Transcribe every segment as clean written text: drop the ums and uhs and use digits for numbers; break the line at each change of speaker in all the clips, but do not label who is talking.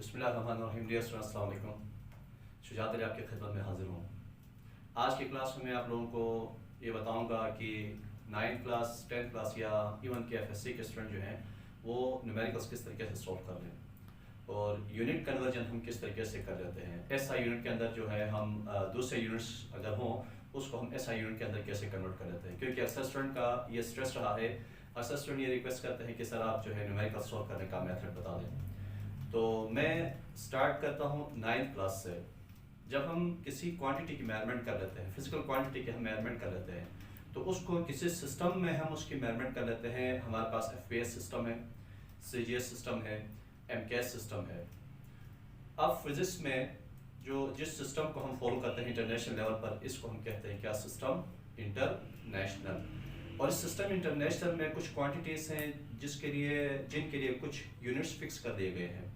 बिस्मिल्लाहिर्रहमानिर्रहीम। Dear students, अस्सलाम वालेकुम। शुजात अली आपकी खिदमत में हाजिर हूँ। आज की क्लास में मैं आप लोगों को ये बताऊंगा कि 9th क्लास 10th क्लास या इवन के एफएससी के स्टूडेंट जो हैं वो न्यूमेरिकल्स किस तरीके से सॉल्व कर लें और यूनिट कन्वर्जन हम किस तरीके से कर लेते हैं। एसआई यूनिट के अंदर जो है हम दूसरे यूनिट्स अगर हों उसको हम एसआई यूनिट के अंदर कैसे कन्वर्ट कर लेते हैं, क्योंकि अक्सर स्टूडेंट का ये स्ट्रेस रहा है। अक्सर स्टूडेंट ये रिक्वेस्ट करते हैं कि सर आप जो है न्यूमेरिकल सॉल्व करने का मेथड बता दें। तो मैं स्टार्ट करता हूँ 9th क्लास से। जब हम किसी क्वांटिटी की मेजरमेंट कर लेते हैं, फिजिकल क्वांटिटी की हम मेजरमेंट कर लेते हैं, तो उसको किसी सिस्टम में हम उसकी मेजरमेंट कर लेते हैं। हमारे पास एफपीएस सिस्टम है, सीजीएस सिस्टम है, एमकेएस सिस्टम है। अब फिजिक्स में जिस सिस्टम को हम फॉलो करते हैं इंटरनेशनल लेवल पर, इसको हम कहते हैं क्या सिस्टम, इंटरनेशनल। और इस सिस्टम इंटरनेशनल में कुछ क्वांटिटीज़ हैं जिनके लिए कुछ यूनिट्स फिक्स कर दिए गए हैं।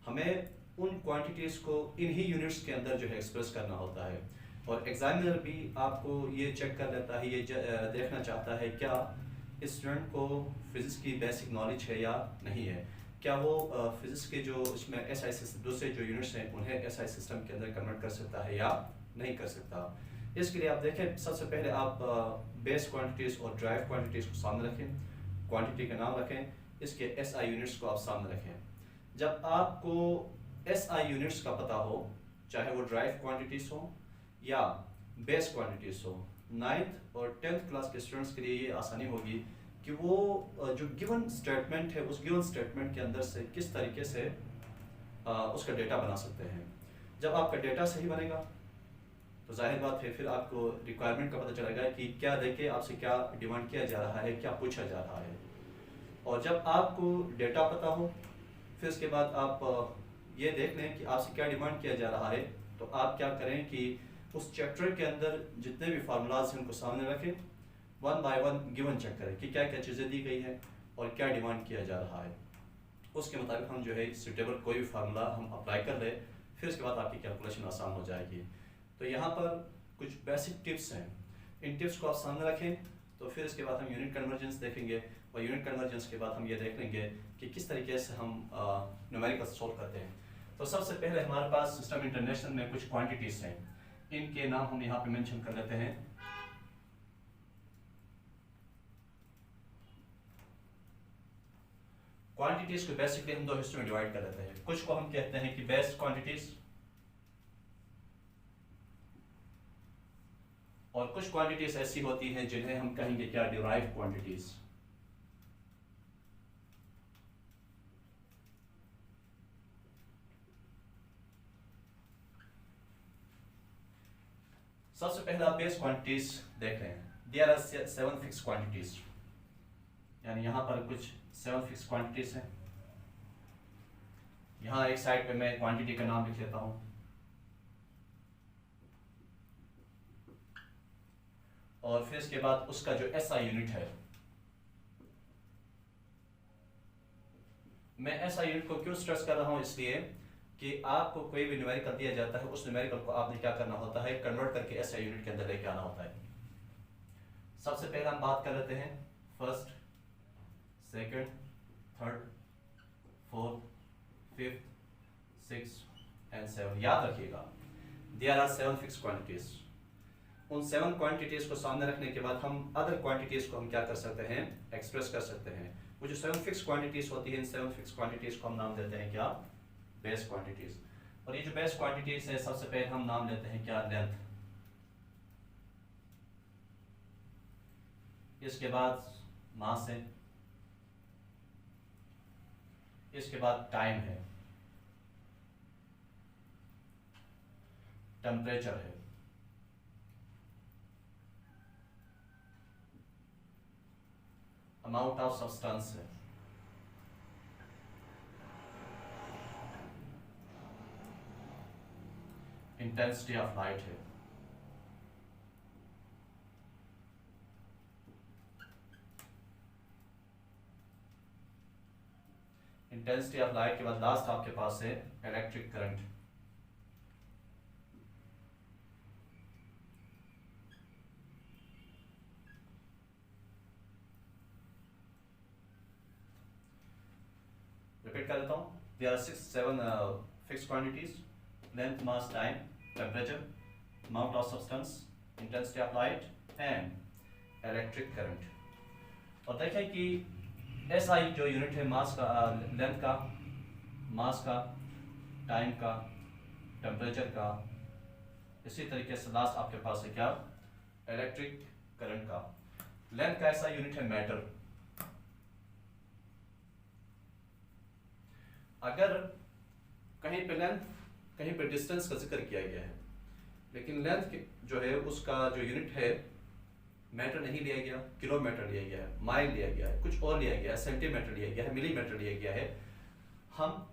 हमें उन क्वांटिटीज़ को इन्हीं यूनिट्स के अंदर जो है एक्सप्रेस करना होता है। और एग्जामिनर भी आपको ये चेक कर लेता है, ये देखना चाहता है क्या स्टूडेंट को फिज़िक्स की बेसिक नॉलेज है या नहीं है, क्या वो फिज़िक्स के जो इसमें एसआई दूसरे जो यूनिट्स हैं उन्हें एसआई सिस्टम के अंदर कन्वर्ट कर सकता है या नहीं कर सकता। इसके लिए आप देखें, सबसे पहले आप बेस क्वांटिटीज़ और ड्राइव क्वांटिटीज़ को सामने रखें, क्वांटिटी का नाम रखें, इसके एसआई यूनिट्स को आप सामने रखें। जब आपको एसआई यूनिट्स का पता हो, चाहे वो ड्राइव क्वांटिटीज़ हो या बेस क्वांटिटीज़ हो, 9th और 10th क्लास के स्टूडेंट्स के लिए ये आसानी होगी कि वो जो गिवन स्टेटमेंट है उस गिवन स्टेटमेंट के अंदर से किस तरीके से उसका डेटा बना सकते हैं। जब आपका डेटा सही बनेगा तो जाहिर बात है फिर आपको रिक्वायरमेंट का पता चलेगा कि क्या देके आपसे क्या डिमांड किया जा रहा है, क्या पूछा जा रहा है। और जब आपको डेटा पता हो, फिर उसके बाद आप ये देख लें कि आपसे क्या डिमांड किया जा रहा है, तो आप क्या करें कि उस चैप्टर के अंदर जितने भी फार्मूलाज हैं उनको सामने रखें, one by one given check करें कि क्या क्या चीज़ें दी गई हैं और क्या डिमांड किया जा रहा है। उसके मुताबिक हम जो है सूटेबल कोई भी फार्मूला हम अप्लाई कर लें, फिर उसके बाद आपकी कैलकुलेशन आसान हो जाएगी। तो यहाँ पर कुछ बेसिक टिप्स हैं, इन टिप्स को आप सामने रखें। तो फिर इसके बाद हम यूनिट कन्वर्जेंस देखेंगे और यूनिट कन्वर्जेंस के बाद हम ये देख लेंगे कि किस तरीके से हम न्यूमेरिकल सॉल्व करते हैं। तो सबसे पहले हमारे पास सिस्टम इंटरनेशनल में कुछ क्वांटिटीज़ हैं, इनके नाम हम यहाँ पे मेंशन कर लेते हैं। क्वांटिटीज़ को बेसिकली हम दो हिस्सों में डिवाइड कर लेते हैं। कुछ को हम कहते हैं कि बेस क्वांटिटीज़ और कुछ क्वांटिटीज़ ऐसी होती हैं जिन्हें हम कहेंगे क्या, डिराइव क्वांटिटीज़। सबसे पहले आप बेस क्वांटिटीज देख रहे हैं। देयर आर 7 फिक्स क्वांटिटीज, यानी यहां पर कुछ 7 फिक्स क्वांटिटीज हैं। यहां एक साइड पे मैं क्वांटिटी का नाम लिख लेता हूं और फिर इसके बाद उसका जो एसआई यूनिट है, मैं एसआई यूनिट को क्यों स्ट्रेस कर रहा हूं, इसलिए कि आपको कोई भी न्यूमेरिकल दिया जाता है, उस न्यूमेरिकल को आपने क्या करना होता है, कन्वर्ट करके एसआई यूनिट के अंदर लेके आना होता है। सबसे पहले हम बात कर लेते हैं first, second, third, fourth, fifth, sixth and 7। याद रखिएगा देयर आर 7 फिक्स क्वांटिटीज। उन 7 क्वांटिटीज को सामने रखने के बाद हम अदर क्वांटिटीज को हम क्या कर सकते हैं, एक्सप्रेस कर सकते हैं। वो जो 7 फिक्स क्वांटिटीज होती है, इन 7 फिक्स क्वांटिटीज को हम नाम देते हैं क्या, बेस क्वांटिटीज। और ये जो बेस क्वांटिटीज है, सबसे पहले हम नाम लेते हैं क्या, लेंथ। इसके बाद मास है, इसके बाद टाइम है, टेम्परेचर है, अमाउंट ऑफ सब्सटेंस है, इंटेंसिटी ऑफ लाइट है, इंटेंसिटी ऑफ लाइट के बाद लास्ट आपके पास है इलेक्ट्रिक करंट। रिपीट कर देता हूं, there are 7 fixed quantities: length, mass, time, temperature, amount of substance, intensity of light and electric current. और देखें कि SI जो यूनिट है मास का, लेंथ का, मास का, टाइम का, टेम्परेचर का, इसी तरीके से लास्ट आपके पास है क्या, इलेक्ट्रिक करंट का। लेंथ का ऐसा यूनिट है मीटर। अगर कहीं पे लेंथ, कहीं पे डिस्टेंस का जिक्र किया गया है, लेकिन लेंथ जो है उसका जो यूनिट है मीटर नहीं लिया गया, किलोमीटर लिया गया है, माइल लिया गया है, कुछ और लिया गया है, सेंटीमीटर लिया गया है, मिलीमीटर लिया गया है, हम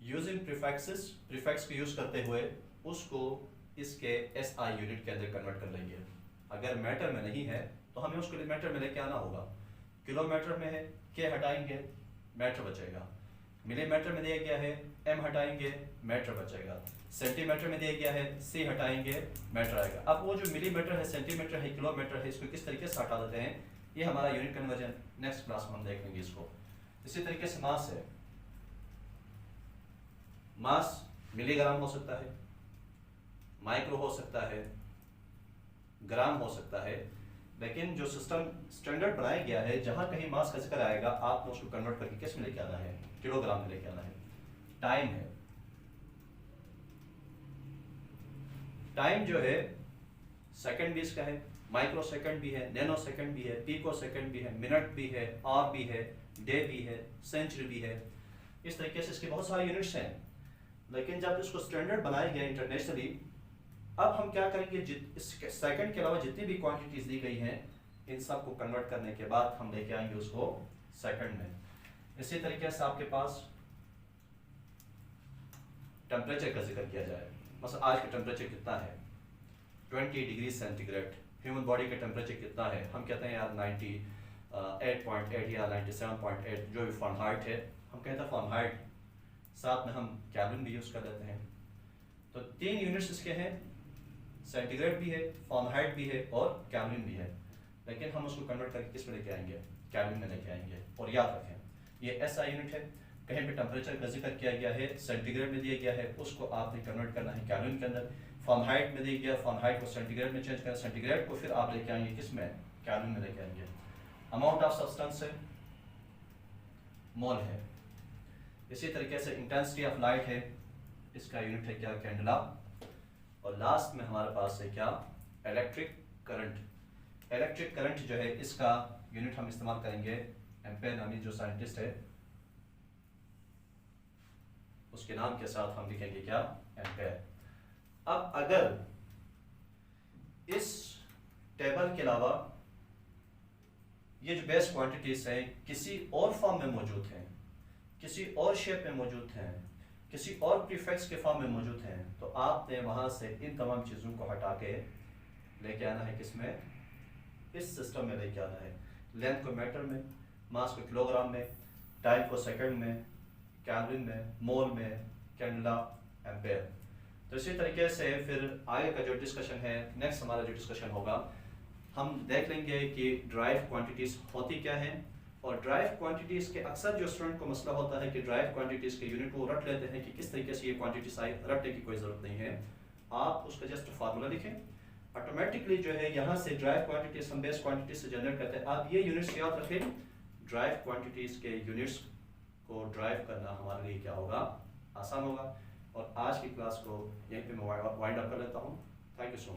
यूजिंग प्रीफिक्सेस, प्रीफिक्स को यूज करते हुए उसको इसके SI यूनिट के अंदर कन्वर्ट कर लेंगे। अगर मीटर में नहीं है तो हमें उसको मीटर में लेके आना होगा। किलोमीटर में है, के हटाएंगे, मीटर बचेगा। मिलीमीटर में दिया गया है, M हटाएंगे, मीटर बचेगा। सेंटीमीटर में दिया गया है, C हटाएंगे, मीटर आएगा। अब वो जो मिलीमीटर है, सेंटीमीटर है, किलोमीटर है, इसको किस तरीके से हटा देते हैं, ये हमारा यूनिट कन्वर्जन नेक्स्ट क्लास में हम देख लेंगे इसको। इसी तरीके से मास है, मास मिलीग्राम हो सकता है, माइक्रो हो सकता है, ग्राम हो सकता है, लेकिन जो सिस्टम स्टैंडर्ड बनाया गया है, जहां कहीं मास का जिक्र आएगा आपको उसको कन्वर्ट करके किस में लेके आना है, किलोग्राम में लेके आना है। टाइम है, टाइम जो है सेकंड भी इसका है, माइक्रो सेकंड भी है, नैनो सेकंड भी है, पिको सेकंड भी है, मिनट भी है, आवर भी है, डे भी है, सेंचुरी भी है। इस तरीके से इसके बहुत सारे यूनिट्स हैं, लेकिन जब इसको स्टैंडर्ड बनाया गया इंटरनेशनली, अब हम क्या करेंगे, सेकंड के अलावा जितनी भी क्वांटिटीज दी गई हैं इन सब को कन्वर्ट करने के बाद हम लेके आएंगे उसको सेकंड में। इसी तरीके से आपके पास टेम्परेचर का जिक्र किया जाए, मतलब आज का टेम्परेचर कितना है, 20 डिग्री सेंटीग्रेड। ह्यूमन बॉडी का टेम्परेचर कितना है, हम कहते हैं यार 98.8 या 97.8 जो भी फ़ारेनहाइट है, हम कहते हैं फ़ारेनहाइट, साथ में हम केल्विन भी यूज़ कर लेते हैं। तो 3 यूनिट्स इसके हैं, सेंटीग्रेड भी है, फ़ारेनहाइट भी है और केल्विन भी है, लेकिन हम उसको कन्वर्ट करके किस में लेके आएंगे, केल्विन में लेके आएंगे। और याद रखें ये SI यूनिट है, कहीं पे टेम्परेचर का जिक्र किया गया है, सेंटीग्रेड में दिया गया है, उसको आपने कन्वर्ट करना है केल्विन के अंदर। फ़ारेनहाइट में दिया गया, फ़ारेनहाइट को सेंटीग्रेड में चेंज करना, सेंटीग्रेड को फिर आप लेके आएंगे किस में, केल्विन में लेके आएंगे। अमाउंट ऑफ सब्सटेंस है, मोल है। इसी तरीके से इंटेंसिटी ऑफ लाइट है, इसका यूनिट है क्या, कैंडला। और लास्ट में हमारे पास है क्या, इलेक्ट्रिक करंट। इलेक्ट्रिक करंट जो है इसका यूनिट हम इस्तेमाल करेंगे एम्पेयर नामी जो साइंटिस्ट है उसके नाम के साथ हम लिखेंगे क्या, एम्पेयर। अब अगर इस टेबल के अलावा ये जो बेस क्वांटिटीज हैं किसी और फॉर्म में मौजूद हैं, किसी और शेप में मौजूद हैं, किसी और प्रीफिक्स के फॉर्म में मौजूद हैं, तो आपने वहां से इन तमाम चीज़ों को हटा के लेके आना है किसमें, इस सिस्टम में लेके आना है। लेंथ को मीटर में, मास को किलोग्राम में, टाइम को सेकंड में, केल्विन में, मोल में, कैंडला, एम्पेयर। तो इसी तरीके से फिर आगे का जो डिस्कशन है, नेक्स्ट हमारा जो डिस्कशन होगा, हम देख लेंगे कि ड्राइव क्वांटिटीज़ होती क्या हैं। और ड्राइव क्वांटिटीज़ के अक्सर जो स्टूडेंट को मसला होता है कि ड्राइव क्वांटिटीज़ के यूनिट को रट लेते हैं कि किस तरीके से ये क्वांटिटीज आई, रटने की कोई ज़रूरत नहीं है। आप उसका जस्ट फार्मूला लिखें, ऑटोमेटिकली जो है यहाँ से ड्राइव क्वांटिटीज हम बेस क्वांटिटीज से जनरेट करते हैं। आप ये यूनिट्स याद रखें, ड्राइव क्वांटिटीज़ के यूनिट्स को ड्राइव करना हमारे लिए क्या होगा, आसान होगा। और आज की क्लास को यहीं पे मैं वाइंड अप कर लेता हूँ। Thank you so much.